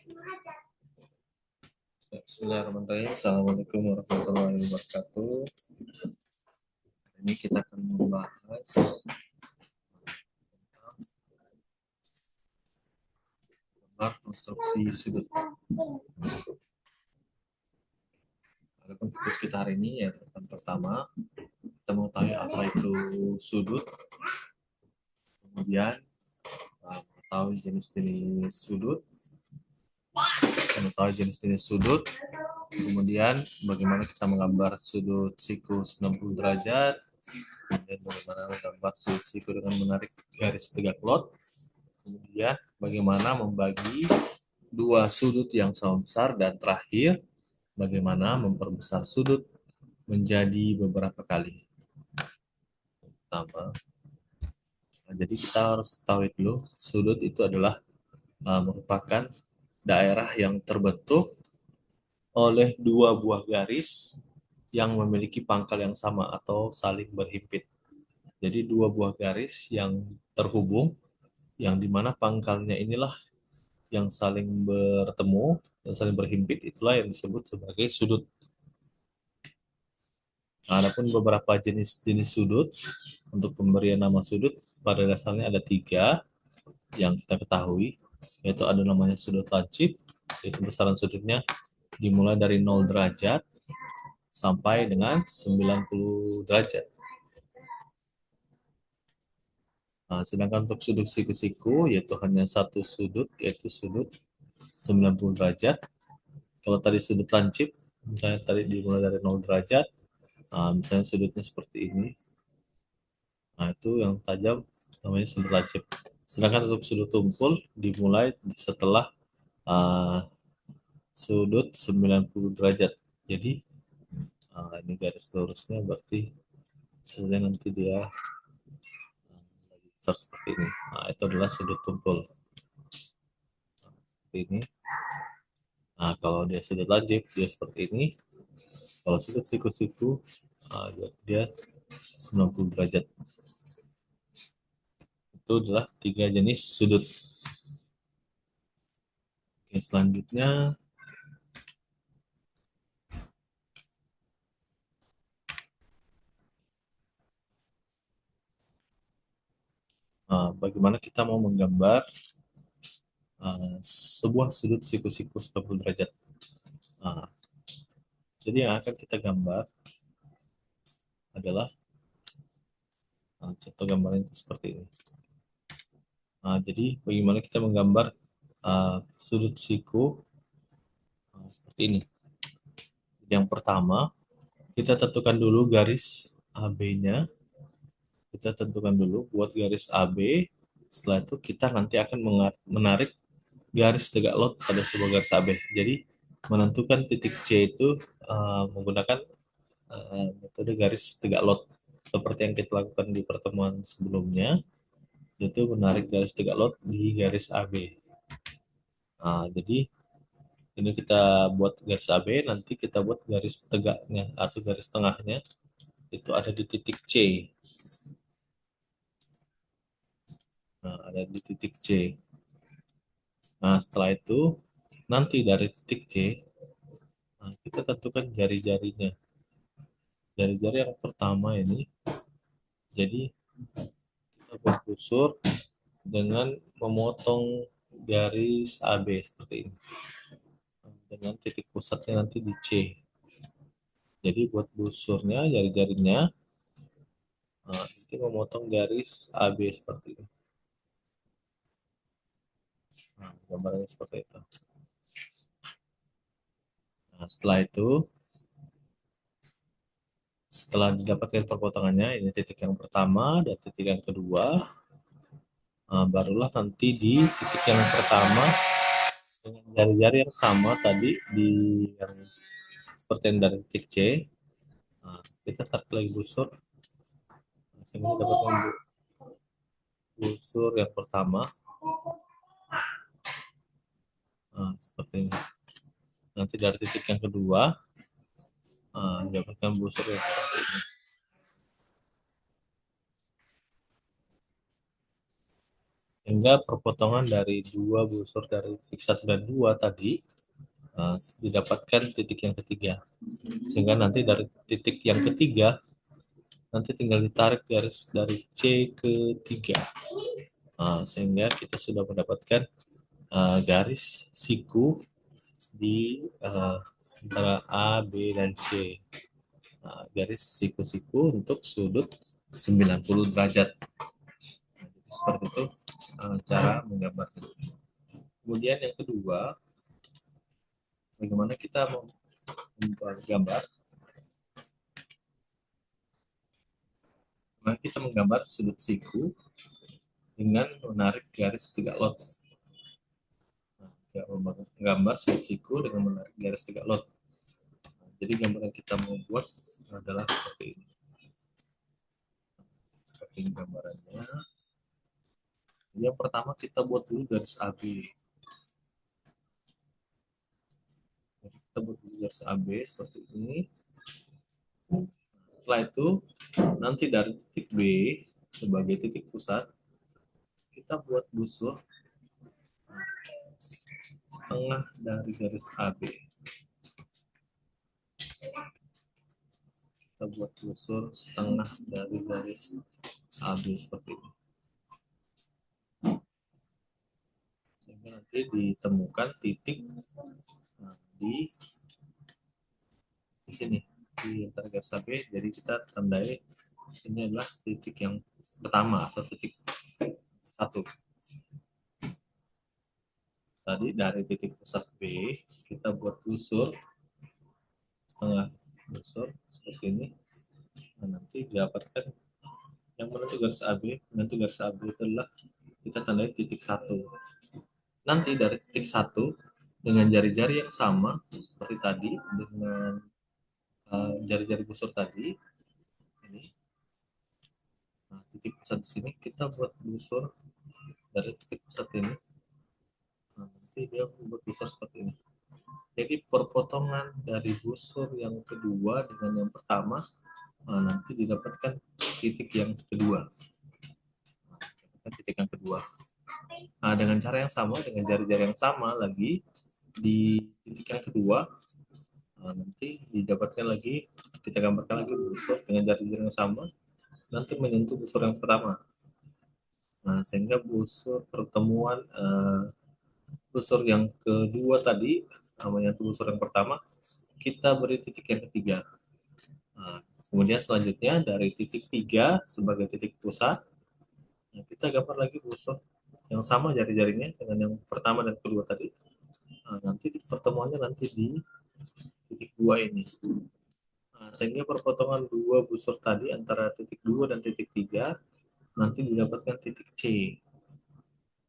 Bismillahirrahmanirrahim. Assalamualaikum warahmatullahi wabarakatuh. Ini kita akan membahas tentang konstruksi sudut. Adapun fokus kita hari ini ya tentang pertama kita mengetahui apa itu sudut, kemudian mengetahui jenis-jenis sudut, kemudian bagaimana kita menggambar sudut siku 90 derajat, kemudian bagaimana menggambar sudut siku dengan menarik garis tegak lot, kemudian bagaimana membagi dua sudut yang sama besar, dan terakhir bagaimana memperbesar sudut menjadi beberapa kali. Pertama, jadi kita harus ketahui dulu sudut itu adalah merupakan daerah yang terbentuk oleh dua buah garis yang memiliki pangkal yang sama atau saling berhimpit. Jadi dua buah garis yang terhubung, yang dimana pangkalnya inilah yang saling bertemu dan saling berhimpit, itulah yang disebut sebagai sudut. Nah, adapun beberapa jenis-jenis sudut, untuk pemberian nama sudut pada dasarnya ada tiga yang kita ketahui, yaitu ada namanya sudut lancip, yaitu besaran sudutnya dimulai dari 0 derajat sampai dengan 90 derajat. Nah, sedangkan untuk sudut siku-siku yaitu hanya satu sudut, yaitu sudut 90 derajat. Kalau tadi sudut lancip, misalnya tadi dimulai dari 0 derajat, misalnya sudutnya seperti ini. Nah, itu yang tajam namanya sudut lancip. Sedangkan untuk sudut tumpul dimulai setelah sudut 90 derajat. Jadi ini garis lurusnya berarti sebenarnya nanti dia besar seperti ini. Nah, itu adalah sudut tumpul. Seperti ini. Nah, kalau dia sudut lancip, dia seperti ini. Kalau sudut siku-siku, dia 90 derajat. Itu adalah tiga jenis sudut. Oke, selanjutnya bagaimana kita mau menggambar sebuah sudut siku-siku 90 derajat. Nah, jadi yang akan kita gambar adalah contoh gambarnya itu seperti ini. Jadi bagaimana kita menggambar sudut siku seperti ini. Yang pertama, kita tentukan dulu garis AB-nya. Kita tentukan dulu buat garis AB. Setelah itu kita nanti akan menarik garis tegak lot pada sebuah garis AB. Jadi menentukan titik C itu menggunakan metode garis tegak lot seperti yang kita lakukan di pertemuan sebelumnya, yaitu menarik garis tegak lot di garis AB. Jadi ini kita buat garis AB, nanti kita buat garis tegaknya atau garis tengahnya itu ada di titik C. Ada di titik C. Nah, setelah itu nanti dari titik C kita tentukan jari-jarinya. Jari-jari yang pertama ini, jadi kita buat busur dengan memotong garis AB seperti ini. Dengan titik pusatnya nanti di C. Jadi buat busurnya, jari-jarinya, nanti memotong garis AB seperti ini. Gambarnya seperti itu. Nah, setelah itu, setelah didapatkan perpotongannya, ini titik yang pertama dan titik yang kedua, barulah nanti di titik yang pertama dengan jari-jari yang sama tadi di yang seperti yang dari titik C, kita tarik lagi busur sehingga dapatkan busur yang pertama seperti ini. Nanti dari titik yang kedua dapatkan busur yang seperti ini. Sehingga perpotongan dari dua busur dari titik 1 dan 2 tadi didapatkan titik yang ketiga. Sehingga nanti dari titik yang ketiga nanti tinggal ditarik garis dari C ke 3. Sehingga kita sudah mendapatkan garis siku di antara A, B, dan C. Garis siku-siku untuk sudut 90 derajat. Seperti itu cara menggambarnya. Kemudian yang kedua, bagaimana kita membuat gambar. Nah, kita menggambar sudut siku dengan menarik garis 3 lot. Menggambar sudut siku dengan menarik garis 3 lot. Jadi gambar yang kita mau buat adalah seperti ini. Seperti ini gambarannya. Yang pertama kita buat dulu garis AB. Jadi kita buat dulu garis AB seperti ini. Setelah itu nanti dari titik B sebagai titik pusat kita buat busur setengah dari garis AB. Kita buat busur setengah dari garis AB seperti ini. Sehingga nanti ditemukan titik di sini di antara garis AB. Jadi kita tandai ini adalah titik yang pertama atau titik 1. Tadi dari titik pusat B kita buat busur setengah busur seperti ini. Nah, nanti didapatkan yang menentu garis AB. Menentu garis AB itu adalah kita tandai titik 1. Nanti dari titik 1 dengan jari-jari yang sama seperti tadi dengan jari-jari busur tadi ini. Nah, titik pusat di sini kita buat busur dari titik pusat ini. Nah, nanti dia membuat busur seperti ini. Jadi perpotongan dari busur yang kedua dengan yang pertama nanti didapatkan titik yang kedua. Titik yang kedua. Nah, dengan cara yang sama, dengan jari-jari yang sama lagi di titik yang kedua, nanti didapatkan lagi, kita gambarkan lagi busur dengan jari-jari yang sama, nanti menyentuh busur yang pertama. Nah, sehingga busur pertemuan busur yang kedua tadi, menyentuh busur yang pertama, kita beri titik yang ketiga. Nah, kemudian selanjutnya dari titik 3 sebagai titik pusat, kita gambar lagi busur yang sama jari-jarinya dengan yang pertama dan kedua tadi. Nah, nanti pertemuannya nanti di titik 2 ini. Nah, sehingga perpotongan dua busur tadi antara titik 2 dan titik 3 nanti didapatkan titik C.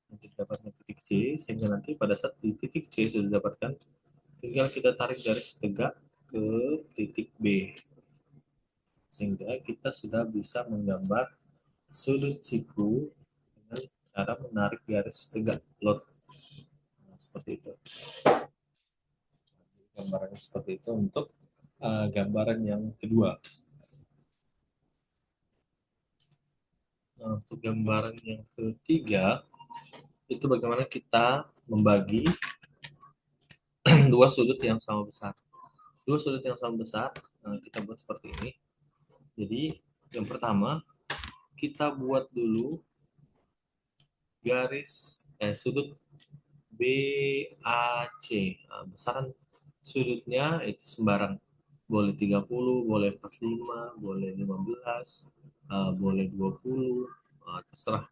Nanti didapatkan titik C, sehingga nanti pada saat di titik C sudah didapatkan, tinggal kita tarik garis tegak ke titik B. Sehingga kita sudah bisa menggambar sudut siku dengan cara menarik garis tegak lot. Nah, seperti itu. Gambarannya seperti itu untuk gambaran yang kedua. Nah, untuk gambaran yang ketiga, itu bagaimana kita membagi dua sudut yang sama besar. Dua sudut yang sama besar, kita buat seperti ini. Jadi, yang pertama, kita buat dulu garis sudut BAC. Nah, besaran sudutnya itu sembarang. Boleh 30, boleh 45, boleh 15, boleh 20, terserah.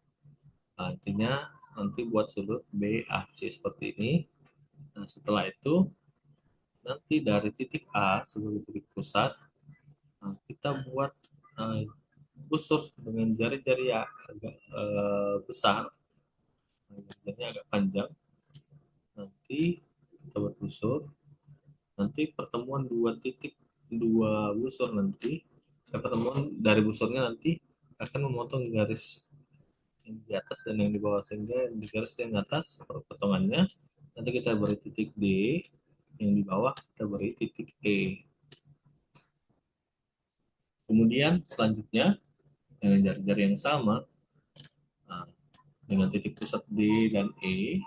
Nah, intinya nanti buat sudut BAC seperti ini. Nah, setelah itu nanti dari titik A sebagai titik pusat, kita buat busur dengan jari-jari yang agak besar, jarinya agak panjang. Nanti kita buat busur. Nanti pertemuan dua busur nanti, pertemuan dari busurnya nanti akan memotong garis yang di atas dan yang di bawah, sehingga di garis yang di atas potongannya nanti kita beri titik D, yang di bawah kita beri titik E. Kemudian selanjutnya dengan jari-jari yang sama, nah, dengan titik pusat D dan E.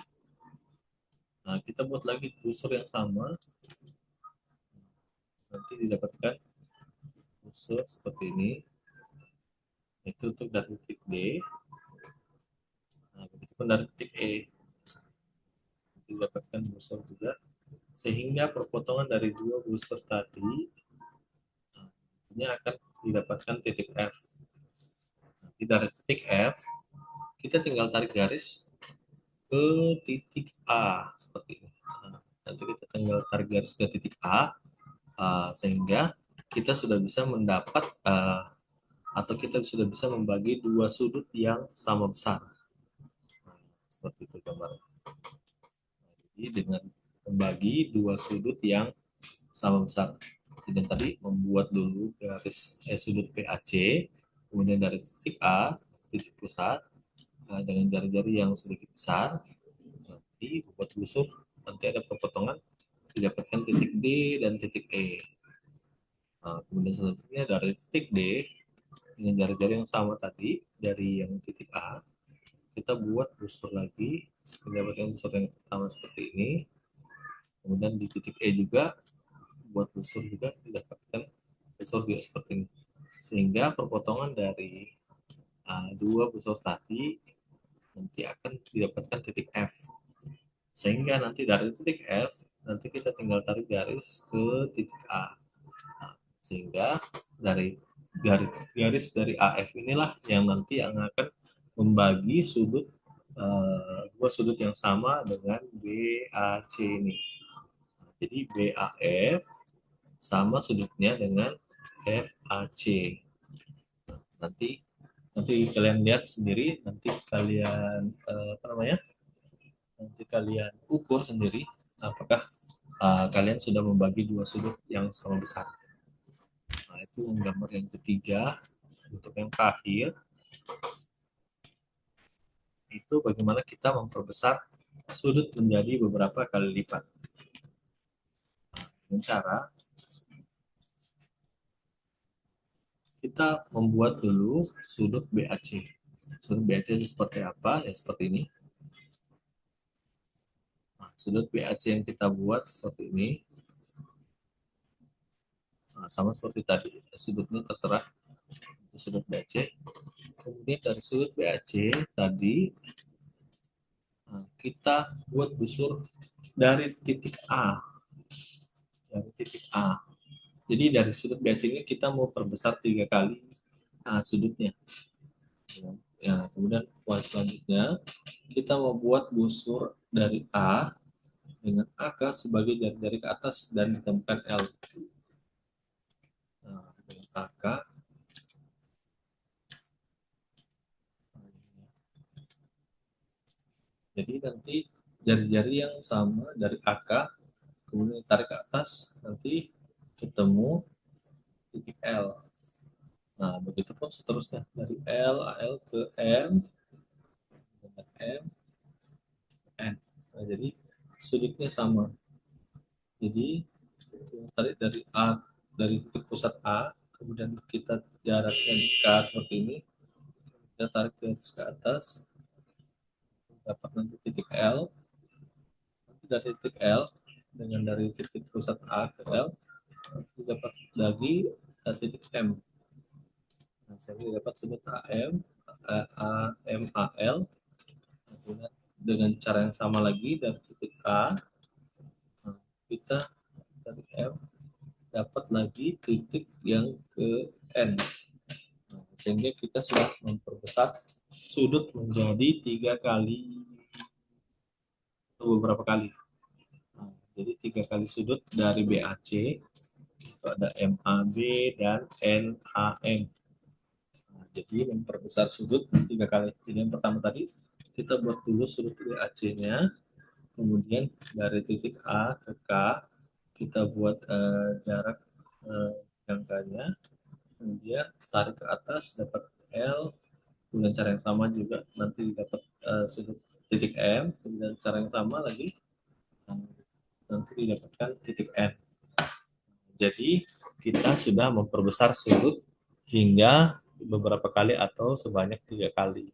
Nah, kita buat lagi busur yang sama, nanti didapatkan busur seperti ini. Itu untuk dari titik D. Nah, begitu pun dari titik E, didapatkan busur juga. Sehingga perpotongan dari dua busur tadi, ini akan didapatkan titik F. Nanti dari titik F, kita tinggal tarik garis ke titik A seperti ini. Nah, nanti kita tinggal tarik garis ke titik A, sehingga kita sudah bisa mendapat atau kita sudah bisa membagi dua sudut yang sama besar. Nah, seperti itu gambar. Jadi dengan membagi dua sudut yang sama besar. Dan tadi membuat dulu garis sudut PAC, kemudian dari titik A, titik pusat, dengan jari-jari yang sedikit besar, nanti buat busur, nanti ada perpotongan, didapatkan titik D dan titik E. Nah, kemudian selanjutnya dari titik D, dengan jari-jari yang sama tadi, dari yang titik A, kita buat busur lagi, mendapatkan busur yang pertama seperti ini, kemudian di titik E juga, buat busur juga didapatkan busur juga seperti ini. Sehingga perpotongan dari dua busur tadi nanti akan didapatkan titik F. Sehingga nanti dari titik F, nanti kita tinggal tarik garis ke titik A. Nah, sehingga dari garis dari AF inilah yang nanti yang akan membagi sudut dua sudut yang sama dengan BAC ini. Jadi BAF sama sudutnya dengan FAC. Nanti nanti kalian lihat sendiri, nanti kalian apa namanya? Nanti kalian ukur sendiri apakah kalian sudah membagi dua sudut yang sama besar. Nah, itu yang gambar yang ketiga. Untuk yang terakhir, itu bagaimana kita memperbesar sudut menjadi beberapa kali lipat. Dengan cara kita membuat dulu sudut BAC. Sudut BAC itu seperti apa? Ya seperti ini. Nah, sudut BAC yang kita buat seperti ini. Nah, sama seperti tadi, sudutnya terserah sudut BAC. Kemudian dari sudut BAC tadi, kita buat busur dari titik A. Dari titik A. Jadi dari sudut BAC ini kita mau perbesar 3 kali sudutnya. Ya, kemudian poin selanjutnya kita mau buat busur dari A dengan AK sebagai jari-jari ke atas dan ditemukan L. Nah, dengan AK. Jadi nanti jari-jari yang sama dari AK kemudian tarik ke atas, nanti ketemu titik L. Nah, begitu pun seterusnya dari L, AL ke M, M, N. Nah, jadi sudutnya sama. Jadi tarik dari A, dari titik pusat A, kemudian kita jaraknya K seperti ini, kita tarik ke atas, dapat nanti titik L, nanti dari titik L, dengan dari titik pusat A ke L, nanti dapat lagi titik M. Nah, saya dapat sudut AM, AMAL, dengan cara yang sama lagi dari titik A, kita dari M dapat lagi titik yang ke N. Nah, sehingga kita sudah memperbesar sudut menjadi 3 kali atau beberapa kali. Nah, jadi 3 kali sudut dari BAC itu ada MAB dan NAM. Nah, jadi memperbesar sudut 3 kali. Jadi yang pertama tadi kita buat dulu sudut BAC-nya, kemudian dari titik A ke K kita buat jarak jangkanya, kemudian tarik ke atas dapat L, kemudian cara yang sama juga nanti dapat sudut titik M, kemudian cara yang sama lagi nanti didapatkan titik N. Jadi kita sudah memperbesar sudut hingga beberapa kali atau sebanyak 3 kali.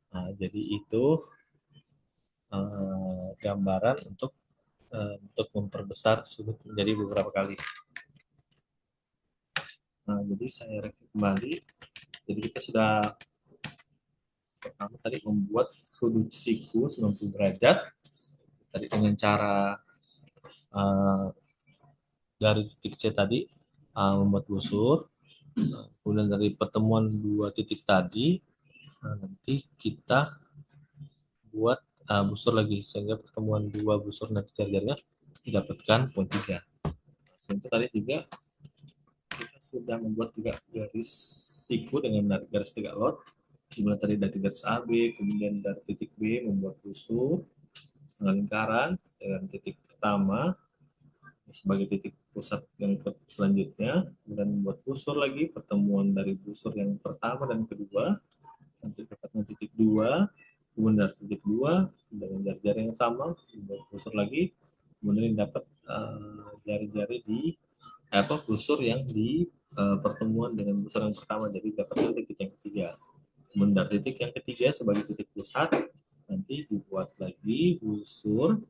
Nah, jadi itu gambaran untuk memperbesar sudut menjadi beberapa kali. Nah, jadi saya review kembali. Jadi kita sudah pertama tadi membuat sudut siku 90 derajat tadi dengan cara uh, dari titik C tadi membuat busur. Kemudian dari pertemuan dua titik tadi nanti kita buat busur lagi sehingga pertemuan dua busur nanti jari-jarinya didapatkan poin 3. Selanjutnya tadi juga kita sudah membuat juga garis siku dengan garis 3 lot. Kemudian tadi dari garis AB, kemudian dari titik B membuat busur setengah lingkaran dengan titik pertama sebagai titik pusat yang selanjutnya, kemudian membuat busur lagi pertemuan dari busur yang pertama dan kedua, nanti dapatnya titik dua, kemudian dari titik dua dengan jari-jari yang sama membuat busur lagi, kemudian dapat jari-jari di busur yang di pertemuan dengan busur yang pertama, jadi dapatnya titik yang ketiga. Kemudian dari titik yang ketiga sebagai titik pusat nanti dibuat lagi busur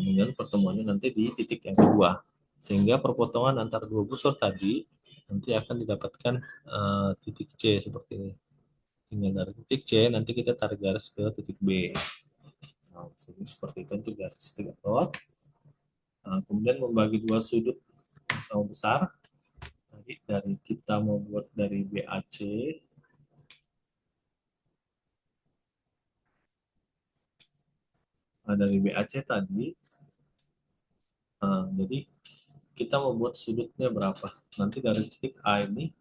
dengan pertemuannya nanti di titik yang kedua, sehingga perpotongan antara dua busur tadi nanti akan didapatkan titik C seperti ini. Tinggal dari titik C nanti kita tarik garis ke titik B. Nah, seperti itu untuk garis tiga lot. Nah, kemudian membagi dua sudut yang sama besar. Tadi dari kita mau buat dari BAC, dari BAC tadi, jadi kita membuat sudutnya berapa. Nanti dari titik A ini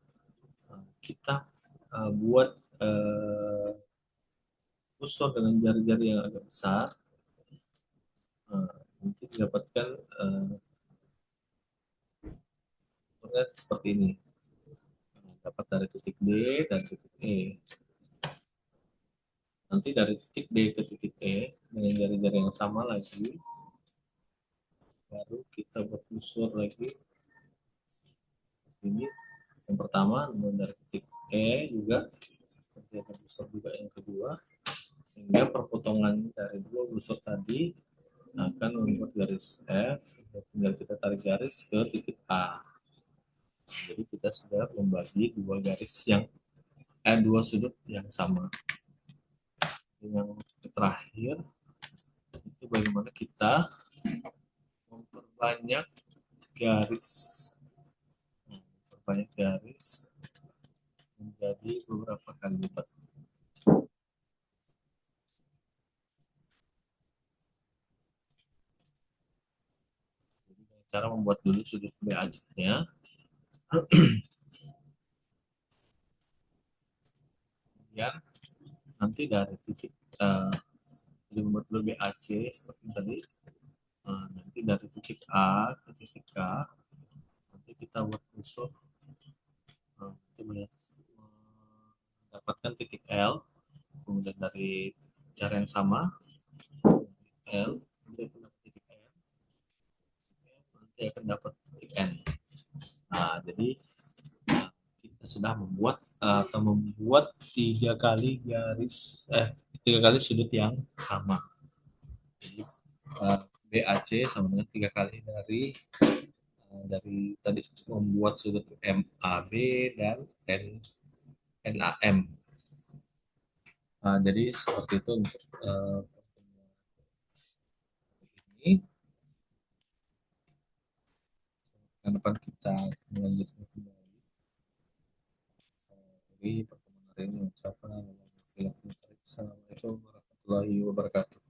kita buat busur dengan jari-jari yang agak besar. Nanti didapatkan seperti ini. Dapat dari titik D dan titik E. Nanti dari titik D ke titik E dengan jari-jari yang sama lagi, baru kita buat busur lagi. Ini yang pertama, kemudian dari titik E juga kita busur juga yang kedua, sehingga perpotongan dari dua busur tadi akan membuat garis F. Tinggal kita tarik garis ke titik A. Jadi kita sudah membagi dua garis yang dua sudut yang sama. Yang terakhir itu bagaimana kita memperbanyak garis, menjadi beberapa kali lipat. Jadi cara membuat dulu sudut BAC-nya, kemudian nanti dari titik jadi membuat dulu BAC seperti tadi. Nanti dari titik A ke titik K nanti kita buat busur, nanti mendapatkan titik L, kemudian dari cara yang sama L nanti akan dapat titik N, nanti akan dapat titik N. Nah, jadi kita sudah membuat tiga kali sudut yang sama. Jadi BAC sama dengan tiga kali dari tadi membuat sudut MAB dan NAM. Nah, jadi seperti itu untuk ini. Ke depan kita melanjutkan kembali dari pertemuan hari ini. Assalamualaikum warahmatullahi wabarakatuh.